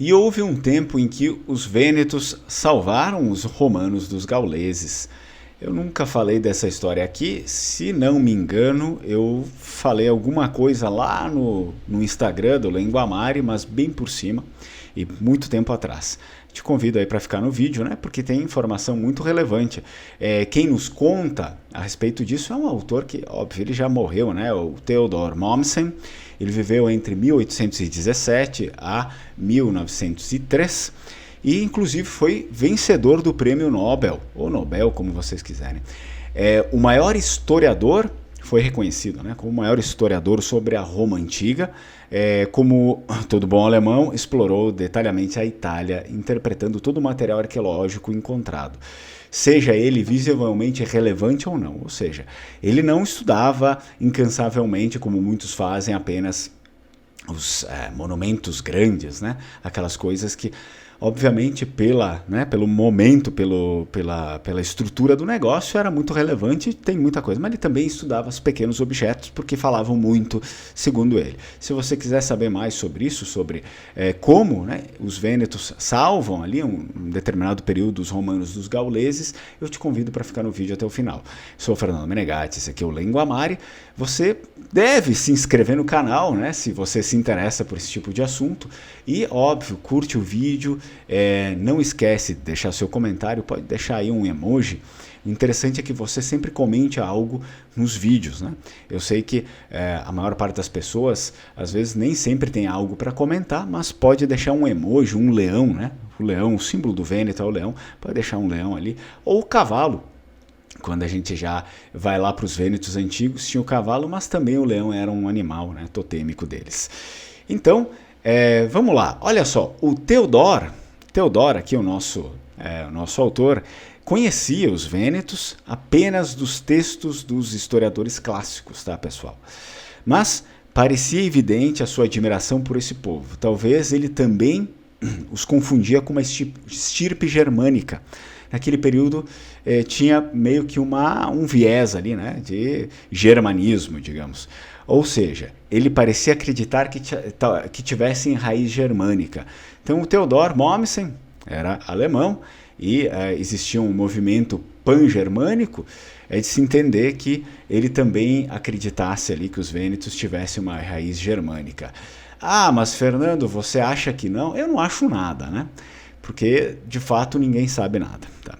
E houve um tempo em que os vênetos salvaram os romanos dos gauleses. Eu nunca falei dessa história aqui, se não me engano, eu falei alguma coisa lá no Instagram do Lenguamare, mas bem por cima e muito tempo atrás. Te convido aí para ficar no vídeo, né? Porque tem informação muito relevante. Quem nos conta a respeito disso é um autor que, óbvio, ele já morreu, né? O Theodor Mommsen. Ele viveu entre 1817 a 1903 e, inclusive, foi vencedor do Prêmio Nobel, ou Nobel, como vocês quiserem. O maior historiador, foi reconhecido, né, como o maior historiador sobre a Roma Antiga, como todo bom alemão, explorou detalhadamente a Itália, interpretando todo o material arqueológico encontrado, seja ele visivelmente relevante ou não. Ou seja, ele não estudava incansavelmente, como muitos fazem, apenas os monumentos grandes, né? Aquelas coisas que, obviamente, pelo momento, pela estrutura do negócio, era muito relevante, tem muita coisa, mas ele também estudava os pequenos objetos, porque falavam muito, segundo ele. Se você quiser saber mais sobre isso, sobre como, né, os vênetos salvam ali um determinado período os romanos dos gauleses, eu te convido para ficar no vídeo até o final. Sou o Fernando Menegatti, esse aqui é o Lenguamare. Você deve se inscrever no canal, né, se você se interessa por esse tipo de assunto, e, óbvio, curte o vídeo. Não esquece de deixar seu comentário, pode deixar aí um emoji. O interessante é que você sempre comente algo nos vídeos, né? Eu sei que a maior parte das pessoas, às vezes, nem sempre tem algo para comentar, mas pode deixar um emoji, um leão, né? O leão, o símbolo do Vêneto é o leão, pode deixar um leão ali, ou o cavalo. Quando a gente já vai lá para os Vênetos antigos, tinha o cavalo, mas também o leão era um animal, né, totêmico deles. Então, vamos lá. Olha só, o Theodor aqui, o nosso autor, conhecia os vênetos apenas dos textos dos historiadores clássicos, tá, pessoal? Mas parecia evidente a sua admiração por esse povo. Talvez ele também os confundia com uma estirpe germânica. Naquele período tinha meio que um viés ali, né, de germanismo, digamos. Ou seja, ele parecia acreditar que tivessem raiz germânica. Então o Theodor Mommsen era alemão e existia um movimento pan-germânico, de se entender que ele também acreditasse ali que os vênetos tivessem uma raiz germânica. Ah, mas Fernando, você acha que não? Eu não acho nada, né? Porque, de fato, ninguém sabe nada. Tá?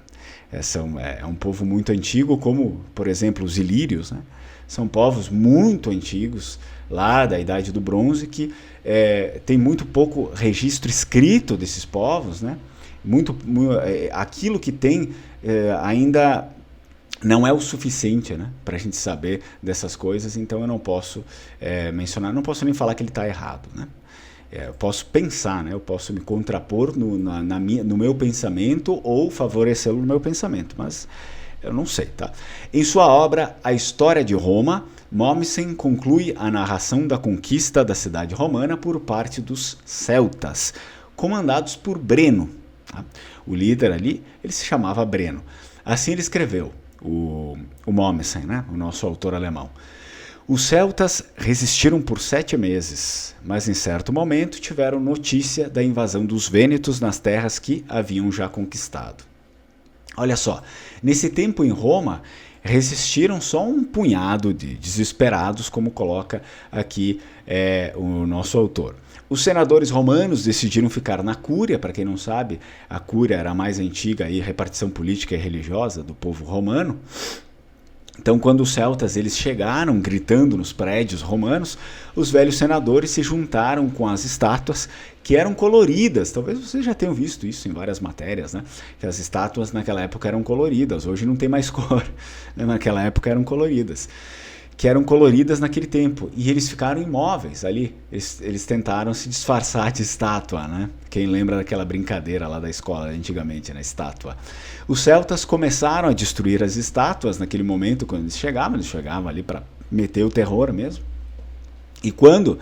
É um povo muito antigo, como, por exemplo, os ilírios, né? São povos muito antigos, lá da Idade do Bronze, que tem muito pouco registro escrito desses povos, né? Aquilo que tem ainda não é o suficiente, né, para a gente saber dessas coisas, então eu não posso mencionar, não posso nem falar que ele está errado, né? Eu posso pensar, né? Eu posso me contrapor no meu pensamento ou favorecê-lo no meu pensamento, mas eu não sei, tá? Em sua obra A História de Roma, Mommsen conclui a narração da conquista da cidade romana por parte dos celtas, comandados por Breno. Tá? O líder ali, ele se chamava Breno. Assim ele escreveu, o Mommsen, né? O nosso autor alemão. Os celtas resistiram por 7 meses, mas em certo momento tiveram notícia da invasão dos vênetos nas terras que haviam já conquistado. Olha só, nesse tempo em Roma, resistiram só um punhado de desesperados, como coloca aqui o nosso autor. Os senadores romanos decidiram ficar na Cúria. Para quem não sabe, a Cúria era a mais antiga repartição política e religiosa do povo romano. Então, quando os celtas eles chegaram gritando nos prédios romanos, os velhos senadores se juntaram com as estátuas que eram coloridas. Talvez vocês já tenham visto isso em várias matérias, né? Que as estátuas naquela época eram coloridas, hoje não tem mais cor, né? Naquela época eram coloridas. Que eram coloridas naquele tempo, e eles ficaram imóveis ali, eles tentaram se disfarçar de estátua, né? Quem lembra daquela brincadeira lá da escola antigamente, na estátua. Os celtas começaram a destruir as estátuas naquele momento, quando eles chegavam ali para meter o terror mesmo, e quando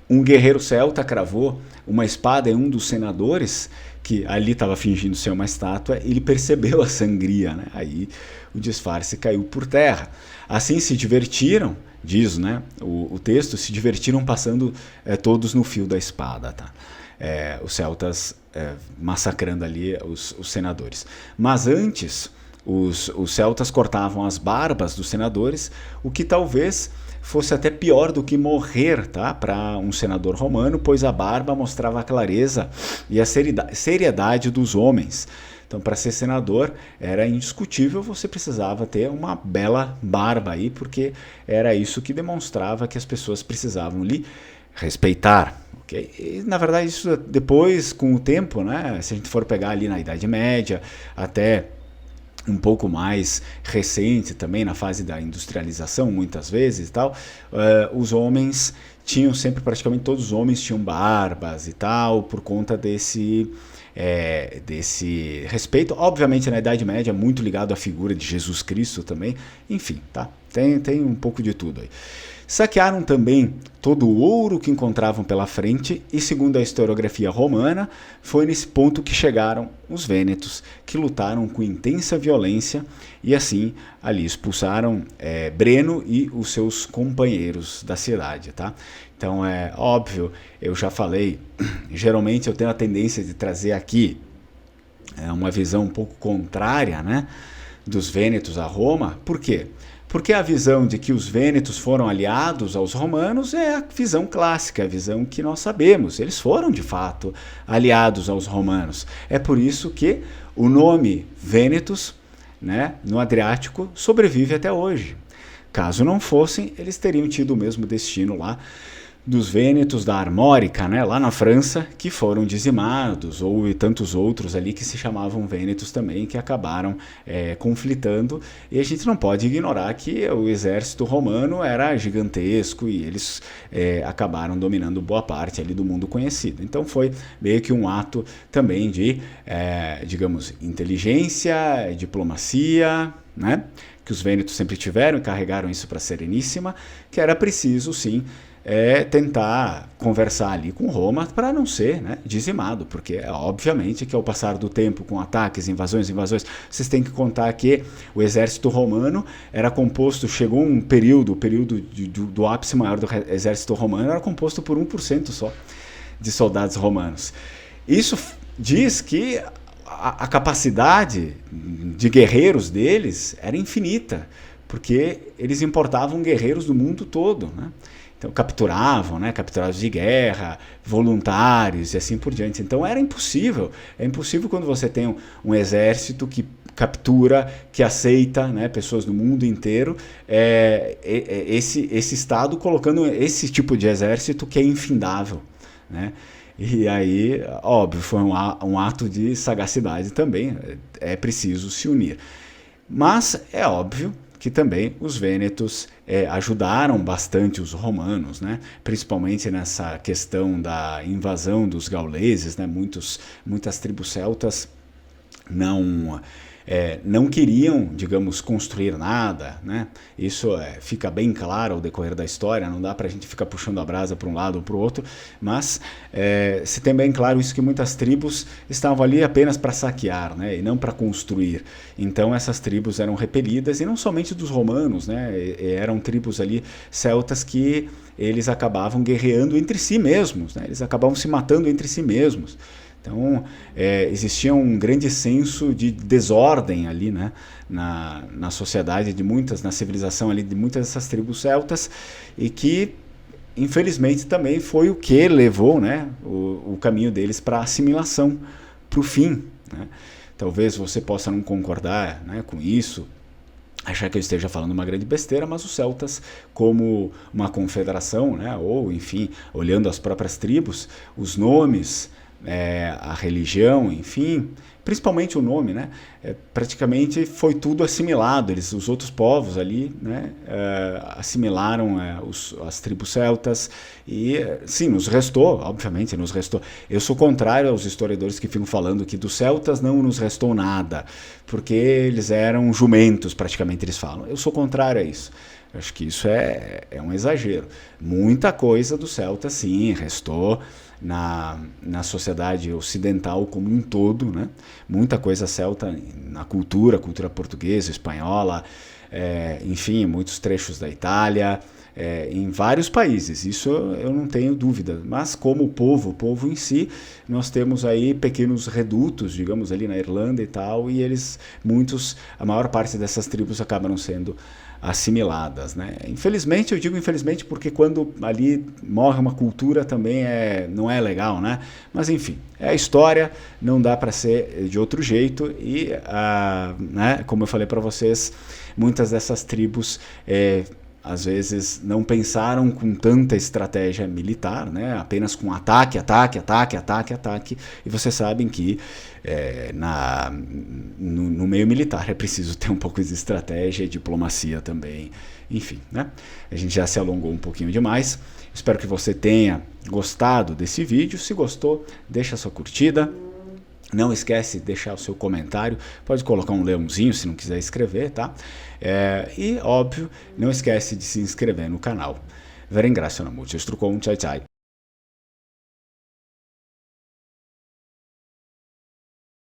um guerreiro celta cravou uma espada em um dos senadores, que ali estava fingindo ser uma estátua, ele percebeu a sangria, né? Aí o disfarce caiu por terra. Assim se divertiram, diz, né, o texto, se divertiram passando todos no fio da espada. Tá? os celtas massacrando ali os senadores. Mas antes, os celtas cortavam as barbas dos senadores, o que talvez fosse até pior do que morrer, tá? Para um senador romano, pois a barba mostrava a clareza e a seriedade dos homens. Então, para ser senador, era indiscutível, você precisava ter uma bela barba aí, porque era isso que demonstrava que as pessoas precisavam lhe respeitar. Okay? E, na verdade, isso depois, com o tempo, né? Se a gente for pegar ali na Idade Média, até um pouco mais recente também, na fase da industrialização, muitas vezes e tal, os homens tinham sempre, praticamente todos os homens tinham barbas e tal, por conta desse respeito. Obviamente, na Idade Média, muito ligado à figura de Jesus Cristo também. Enfim, tá? Tem um pouco de tudo aí. Saquearam também todo o ouro que encontravam pela frente e, segundo a historiografia romana, foi nesse ponto que chegaram os vênetos, que lutaram com intensa violência e assim ali expulsaram Breno e os seus companheiros da cidade, tá? Então é óbvio, eu já falei, geralmente eu tenho a tendência de trazer aqui uma visão um pouco contrária, né, dos vênetos a Roma. Por quê? Porque a visão de que os vênetos foram aliados aos romanos é a visão clássica, a visão que nós sabemos. Eles foram, de fato, aliados aos romanos. É por isso que o nome Vênetos, né, no Adriático, sobrevive até hoje. Caso não fossem, eles teriam tido o mesmo destino lá dos vênetos da Armórica, né, lá na França, que foram dizimados, ou e tantos outros ali que se chamavam vênetos também, que acabaram conflitando, e a gente não pode ignorar que o exército romano era gigantesco e eles acabaram dominando boa parte ali do mundo conhecido. Então foi meio que um ato também de, digamos, inteligência, diplomacia, né, que os vênetos sempre tiveram e carregaram isso para a Sereníssima, que era preciso, sim, tentar conversar ali com Roma para não ser, né, dizimado, porque obviamente que ao passar do tempo, com ataques, invasões, vocês têm que contar que o exército romano era composto, chegou um período do ápice maior do exército romano, era composto por 1% só de soldados romanos. Isso diz que a capacidade de guerreiros deles era infinita, porque eles importavam guerreiros do mundo todo, né? Então, capturavam, né, capturados de guerra, voluntários e assim por diante. Então era impossível. É impossível quando você tem um exército que captura, que aceita, né, pessoas do mundo inteiro, esse Estado colocando esse tipo de exército que é infindável, né? E aí, óbvio, foi um ato de sagacidade também. É preciso se unir. Mas é óbvio que também os vênetos ajudaram bastante os romanos, né? Principalmente nessa questão da invasão dos gauleses, né? Muitas tribos celtas não queriam, digamos, construir nada, né? Isso fica bem claro ao decorrer da história, não dá para a gente ficar puxando a brasa para um lado ou para o outro, mas se tem bem claro isso, que muitas tribos estavam ali apenas para saquear, né? E não para construir. Então essas tribos eram repelidas, e não somente dos romanos, né? Eram tribos ali celtas que eles acabavam guerreando entre si mesmos, né? Eles acabavam se matando entre si mesmos. Então, existia um grande senso de desordem ali, né, na sociedade de muitas, na civilização ali de muitas dessas tribos celtas, e que, infelizmente, também foi o que levou, né, o caminho deles para a assimilação, para o fim, né? Talvez você possa não concordar, né, com isso, achar que eu esteja falando uma grande besteira, mas os celtas, como uma confederação, né, ou, enfim, olhando as próprias tribos, os nomes, a religião, enfim, principalmente o nome, né? Praticamente foi tudo assimilado. Os outros povos ali, né, assimilaram as tribos celtas e, sim, nos restou, obviamente, nos restou. Eu sou contrário aos historiadores que ficam falando que dos celtas não nos restou nada, porque eles eram jumentos, praticamente, eles falam. Eu sou contrário a isso. Eu acho que isso é um exagero. Muita coisa do celta, sim, restou na sociedade ocidental como um todo, né? Muita coisa celta na cultura portuguesa, espanhola, enfim, muitos trechos da Itália, em vários países, isso eu não tenho dúvida, mas como o povo em si, nós temos aí pequenos redutos, digamos, ali na Irlanda e tal, e a maior parte dessas tribos acabaram sendo assimiladas, né? Infelizmente, eu digo infelizmente porque quando ali morre uma cultura também não é legal, né? Mas enfim, é a história, não dá para ser de outro jeito e, né, como eu falei para vocês, muitas dessas tribos às vezes não pensaram com tanta estratégia militar, né? Apenas com ataque, e vocês sabem que no meio militar é preciso ter um pouco de estratégia e diplomacia também, enfim, né? A gente já se alongou um pouquinho demais, espero que você tenha gostado desse vídeo. Se gostou, deixa a sua curtida. Não esquece de deixar o seu comentário, pode colocar um leãozinho se não quiser escrever, tá? E, óbvio, não esquece de se inscrever no canal. Vi ringrazio mucho, ciao ciao.